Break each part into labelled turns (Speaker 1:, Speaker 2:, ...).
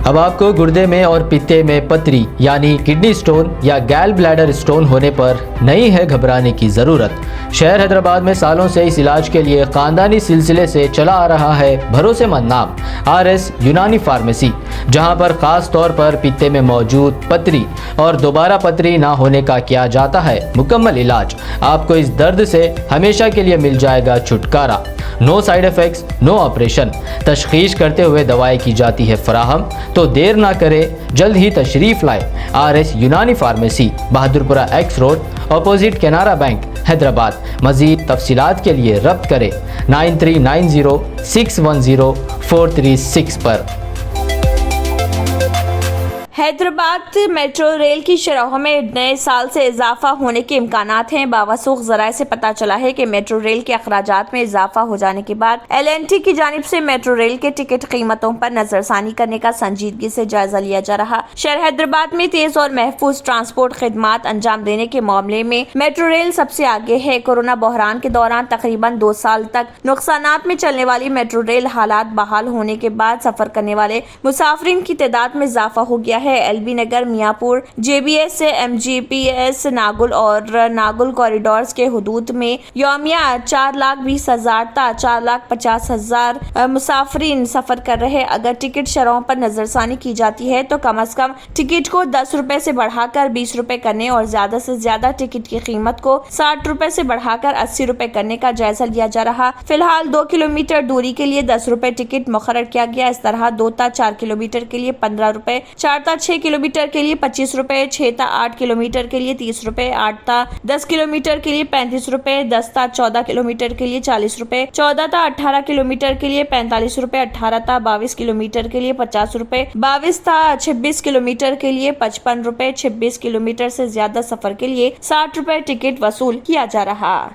Speaker 1: اب آپ کو گردے میں اور پتے میں پتری یعنی کڈنی سٹون یا گیل بلیڈر سٹون ہونے پر نہیں ہے گھبرانے کی ضرورت۔ شہر حیدرآباد میں سالوں سے اس علاج کے لیے خاندانی سلسلے سے چلا آ رہا ہے بھروسے مند نام RS یونانی فارمیسی، جہاں پر خاص طور پر پتے میں موجود پتری اور دوبارہ پتری نہ ہونے کا کیا جاتا ہے مکمل علاج۔ آپ کو اس درد سے ہمیشہ کے لیے مل جائے گا چھٹکارا، نو سائیڈ ایفیکٹس، نو آپریشن، تشخیص کرتے ہوئے دوائیں کی جاتی ہے فراہم۔ تو دیر نہ کرے، جلد ہی تشریف لائے RS Unani pharmacy, Bahadurpura X road, opposite Canara bank, Hyderabad. مزید تفصیلات کے لیے ربط کریں 9390610436 پر۔
Speaker 2: حیدرآباد میٹرو ریل کی شرحوں میں نئے سال سے اضافہ ہونے کے امکانات ہیں۔ باوثوق ذرائع سے پتہ چلا ہے کہ میٹرو ریل کے اخراجات میں اضافہ ہو جانے کے بعد LNT کی جانب سے میٹرو ریل کے ٹکٹ قیمتوں پر نظر ثانی کرنے کا سنجیدگی سے جائزہ لیا جا رہا۔ شہر حیدرآباد میں تیز اور محفوظ ٹرانسپورٹ خدمات انجام دینے کے معاملے میں میٹرو ریل سب سے آگے ہے۔ کورونا بحران کے دوران تقریباً 2 سال تک نقصانات میں چلنے والی میٹرو ریل حالات بحال ہونے کے بعد سفر کرنے والے مسافرین کی تعداد میں اضافہ ہو گیا ہے۔ LB نگر، میاں پور، JBS سے MGPS ناگل اور ناگل کوریڈورز کے حدود میں یومیہ 4,20,000 تا 4,50,000 مسافرین سفر کر رہے۔ اگر ٹکٹ شرحوں پر نظر ثانی کی جاتی ہے تو کم از کم ٹکٹ کو 10 روپے سے بڑھا کر 20 روپے کرنے اور زیادہ سے زیادہ ٹکٹ کی قیمت کو 60 روپے سے بڑھا کر 80 روپے کرنے کا جائزہ لیا جا رہا۔ فی الحال 2 کلومیٹر دوری کے لیے 10 روپے ٹکٹ مقرر کیا گیا۔ اس طرح 2 تا 4 کلومیٹر کے لیے 15 روپے، 4 تا 6 کلومیٹر کے لیے 25 روپے، 6 تا 8 کلومیٹر کے لیے 30 روپے، 8 تا 10 کلومیٹر کے لیے 35 روپے، 10 تا 14 کلومیٹر کے لیے 40 روپے، 14 تا 18 کلومیٹر کے لیے 45 روپے، 18 تا 22 کلومیٹر کے لیے 50 روپے، 22 تا 26 کلومیٹر کے لیے 55 روپے، 26 کلومیٹر سے زیادہ سفر کے لیے 60 روپے ٹکٹ وصول کیا جا رہا۔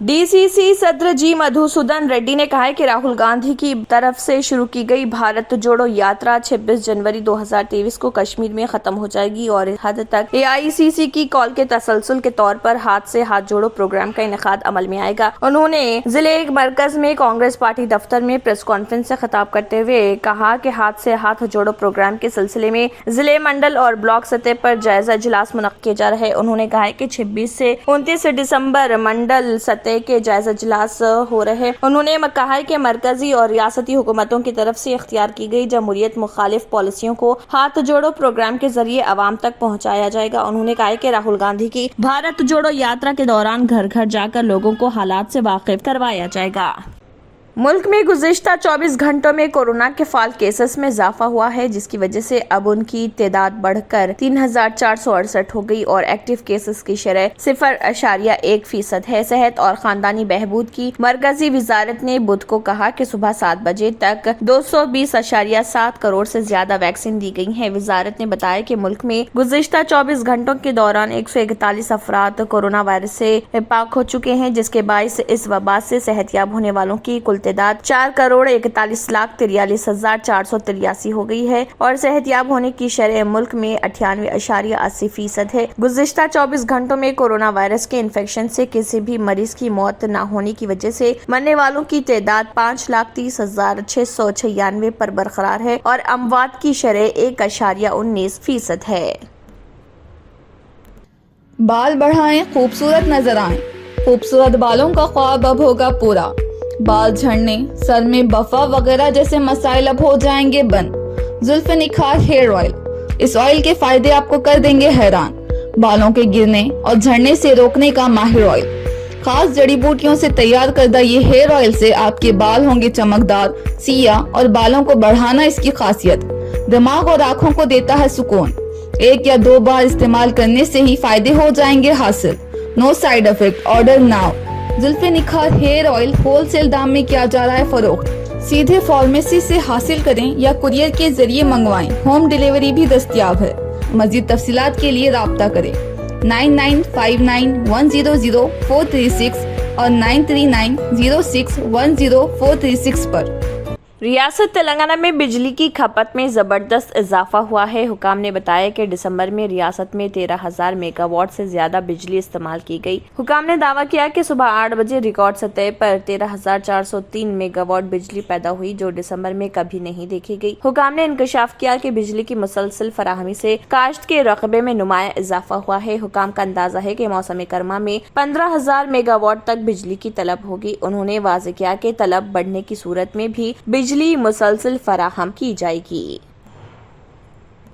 Speaker 2: DCC صدر جی مدھوسودن ریڈی نے کہا ہے کہ راہل گاندھی کی طرف سے شروع کی گئی بھارت جوڑو یاترا 26 جنوری 2023 کو کشمیر میں ختم ہو جائے گی اور حد تک AICC کی کال کے تسلسل کے طور پر ہاتھ سے ہاتھ جوڑو پروگرام کا انعقاد عمل میں آئے گا۔ انہوں نے ضلع مرکز میں کانگریس پارٹی دفتر میں پریس کانفرنس سے خطاب کرتے ہوئے کہا کہ ہاتھ سے ہاتھ جوڑو پروگرام کے سلسلے میں ضلع، منڈل اور بلاک سطح پر جائزہ اجلاس منعقد کیے جا رہے۔ انہوں نے کہا کہ 26 سے 29 دسمبر منڈل سطح کے جائزہ اجلاس ہو رہے۔ انہوں نے کہا کہ مرکزی اور ریاستی حکومتوں کی طرف سے اختیار کی گئی جمہوریت مخالف پالیسیوں کو ہاتھ جوڑو پروگرام کے ذریعے عوام تک پہنچایا جائے گا۔ انہوں نے کہا کہ راہل گاندھی کی بھارت جوڑو یاترا کے دوران گھر گھر جا کر لوگوں کو حالات سے واقف کروایا جائے گا۔ ملک میں گزشتہ 24 گھنٹوں میں کورونا کے فعال کیسز میں اضافہ ہوا ہے، جس کی وجہ سے اب ان کی تعداد بڑھ کر 3,468 ہو گئی اور ایکٹیو کیسز کی شرح 0.1% ہے۔ صحت اور خاندانی بہبود کی مرکزی وزارت نے بدھ کو کہا کہ صبح 7 بجے تک 220.7 کروڑ سے زیادہ ویکسین دی گئی ہیں۔ وزارت نے بتایا کہ ملک میں گزشتہ 24 گھنٹوں کے دوران 141 افراد کورونا وائرس سے پاک ہو چکے ہیں، جس کے باعث اس وبا سے صحت یاب ہونے والوں کی کل تعداد 4,41,43,483 ہو گئی ہے اور صحت یاب ہونے کی شرح ملک میں 98.80% ہے۔ گزشتہ 24 گھنٹوں میں کورونا وائرس کے انفیکشن سے کسی بھی مریض کی موت نہ ہونے کی وجہ سے مرنے والوں کی تعداد 5,30,696 پر برقرار ہے اور اموات کی شرح 1.19% ہے۔
Speaker 3: بال بڑھائیں، خوبصورت نظر آئیں۔ خوبصورت بالوں کا خواب اب ہوگا پورا۔ بال جھڑنے، سر میں بفا وغیرہ جیسے مسائل اب ہو جائیں گے بند۔ زلف نکھار ہیئر آئل، اس آئل کے فائدے آپ کو کر دیں گے حیران۔ بالوں کے گرنے اور جھڑنے سے روکنے کا ماہر آئل، خاص جڑی بوٹیوں سے تیار کردہ یہ ہیئر آئل سے آپ کے بال ہوں گے چمکدار، سیاہ اور بالوں کو بڑھانا اس کی خاصیت۔ دماغ اور آنکھوں کو دیتا ہے سکون۔ 1 یا 2 بار استعمال کرنے سے ہی فائدے ہو جائیں گے حاصل۔ نو سائیڈ ایفیکٹ، آرڈر ناؤ۔ زلف نکھار ہیئر آئل ہول سیل دام میں کیا جا رہا ہے فروخت۔ سیدھے فارمیسی سے حاصل کریں یا کوریئر کے ذریعے منگوائیں، ہوم ڈیلیوری بھی دستیاب ہے۔ مزید تفصیلات کے لیے رابطہ کریں 9959100436 اور 9390610436 پر۔
Speaker 2: ریاست تلنگانہ میں بجلی کی کھپت میں زبردست اضافہ ہوا ہے۔ حکام نے بتایا کہ دسمبر میں ریاست میں 13,000 میگا واٹ سے زیادہ بجلی استعمال کی گئی۔ حکام نے دعویٰ کیا کہ صبح 8 بجے ریکارڈ سطح پر 13,403 میگا واٹ بجلی پیدا ہوئی، جو دسمبر میں کبھی نہیں دیکھی گئی۔ حکام نے انکشاف کیا کہ بجلی کی مسلسل فراہمی سے کاشت کے رقبے میں نمایاں اضافہ ہوا ہے۔ حکام کا اندازہ ہے کہ موسم گرما میں 15,000 میگا واٹ تک بجلی کی طلب ہوگی۔ انہوں نے واضح کیا کہ طلب بڑھنے کی صورت میں بھی بجلی مسلسل فراہم کی جائے گی۔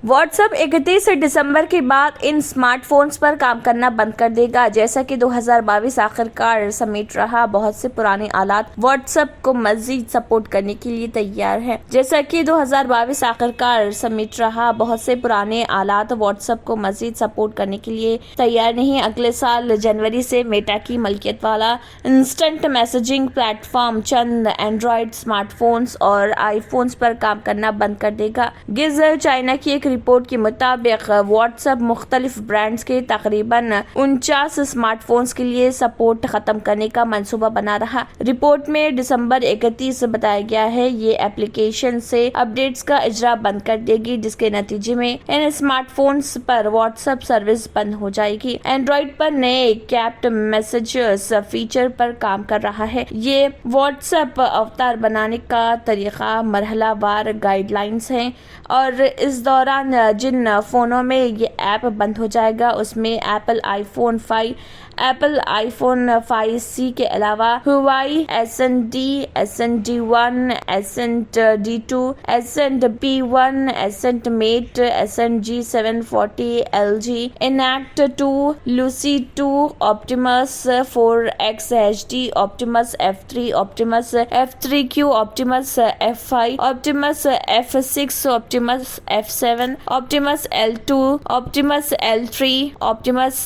Speaker 2: واٹس ایپ 31 دسمبر کے بعد ان اسمارٹ فونز پر کام کرنا بند کر دے گا۔ جیسا کہ 2022 آخر کار سمیٹ رہا، بہت سے پرانے آلات واٹس ایپ کو مزید سپورٹ کرنے کے لیے تیار ہیں۔ جیسا کہ 2022 آخر کار سمیٹ رہا، بہت سے پرانے آلات واٹس ایپ کو مزید سپورٹ کرنے کے لیے تیار نہیں۔ اگلے سال جنوری سے میٹا کی ملکیت والا انسٹنٹ میسجنگ پلیٹ فارم چند اینڈرائیڈ اسمارٹ فونز اور آئی فونز پر کام کرنا بند کر دے گا۔ گز چائنا کی ایک رپورٹ کے مطابق واٹس ایپ مختلف برانڈز کے تقریباً 49 اسمارٹ فونز کے لیے سپورٹ ختم کرنے کا منصوبہ بنا رہا۔ رپورٹ میں دسمبر 31 بتایا گیا ہے۔ یہ ایپلیکیشن سے اپڈیٹس کا اجرا بند کر دے گی، جس کے نتیجے میں ان اسمارٹ فونز پر واٹس ایپ سروس بند ہو جائے گی۔ اینڈرائیڈ پر نئے کیپٹ میسجز فیچر پر کام کر رہا ہے۔ یہ واٹس ایپ اوتار بنانے کا طریقہ مرحلہ وار گائیڈ لائنز ہیں، اور اس دوران جن فونوں میں یہ ایپ بند ہو جائے گا اس میں ایپل آئی فون 5، ایپل آئی فون 5C کے علاوہ ہوائی S&D، S&D1، S&D2، S&P1، S&Mate، S&G740، LG Enact 2، Lucy 2، Optimus 4X HD، Optimus F3، Optimus F3Q، Optimus F5، Optimus F6، Optimus F7، Optimus L2، Optimus L3، Optimus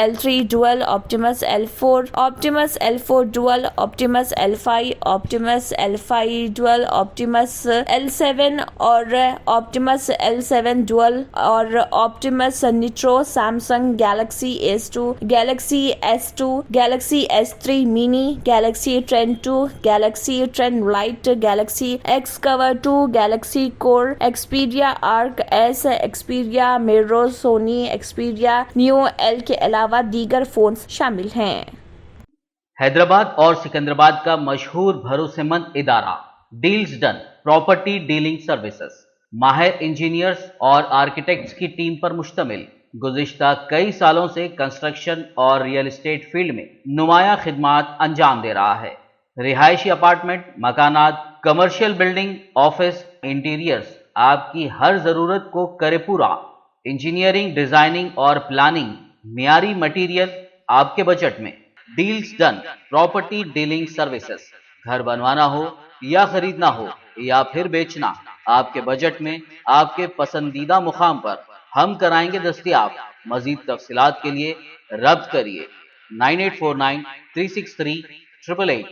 Speaker 2: L3 Dual، Optimus L4، Optimus L4 Dual، Optimus L5، Optimus L5 Dual، Optimus L7 اور Optimus L7 Dual اور Optimus Nitro۔ Samsung Galaxy S2، Galaxy S2، Galaxy S3 Mini، Galaxy Trend 2، Galaxy Trend Lite، Galaxy X Cover 2، Galaxy Core، Xperia Arc S، Xperia Mirror، Sony Xperia Neo L کے علاوہ دیگر phones شامل ہیں۔
Speaker 4: حیدرآباد اور سکندرآباد کا مشہور بھروسے مند ادارہ deals done property dealing services ماہر انجینئرز اور آرکیٹیکٹس کی ٹیم پر مشتمل گزشتہ کئی سالوں سے کنسٹرکشن اور ریئل اسٹیٹ فیلڈ میں نمایاں خدمات انجام دے رہا ہے۔ رہائشی اپارٹمنٹ، مکانات، کمرشل بلڈنگ، آفس، انٹیریئرز، آپ کی ہر ضرورت کو کرے پورا۔ انجینئرنگ، ڈیزائننگ اور پلاننگ، معیاری مٹیریل آپ کے بجٹ میں۔ Deals done property dealing services, گھر بنوانا ہو یا خریدنا ہو یا پھر بیچنا، آپ کے بجٹ میں آپ کے پسندیدہ مقام پر ہم کرائیں گے دستیاب۔ مزید تفصیلات کے لیے رابطہ کریے 9849363888،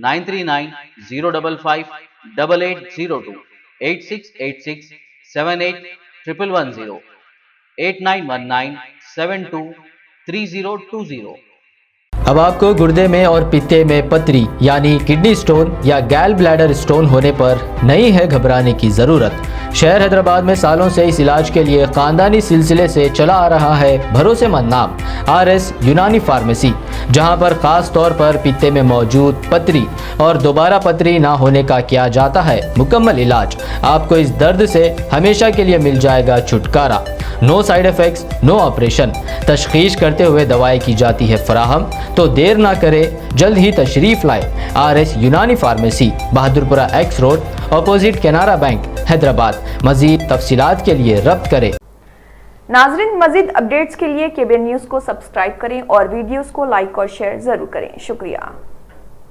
Speaker 4: 9390558802، 8686781110، 8919723020۔
Speaker 1: اب آپ کو گردے میں اور پتے میں پتری یعنی کڈنی سٹون یا گیل بلیڈر سٹون ہونے پر نہیں ہے گھبرانے کی ضرورت۔ شہر حیدرآباد میں سالوں سے اس علاج کے لیے خاندانی سلسلے سے چلا آ رہا ہے بھروسے مند نام RS یونانی فارمیسی، جہاں پر خاص طور پر پتے میں موجود پتری اور دوبارہ پتری نہ ہونے کا کیا جاتا ہے مکمل علاج۔ آپ کو اس درد سے ہمیشہ کے لیے مل جائے گا چھٹکارا۔ نو سائیڈ ایفیکٹس، نو آپریشن، تشخیص کرتے ہوئے دوائی کی جاتی ہے فراہم۔ تو دیر نہ کرے، جلد ہی تشریف لائے RS Unani pharmacy, Bahadurpura X road, opposite Canara bank, Hyderabad. مزید تفصیلات کے لیے رابطہ کریں۔
Speaker 2: ناظرین، مزید اپڈیٹس کے لیے KBN نیوز کو سبسکرائب کریں اور ویڈیوز کو لائک اور شیئر ضرور کریں۔ شکریہ۔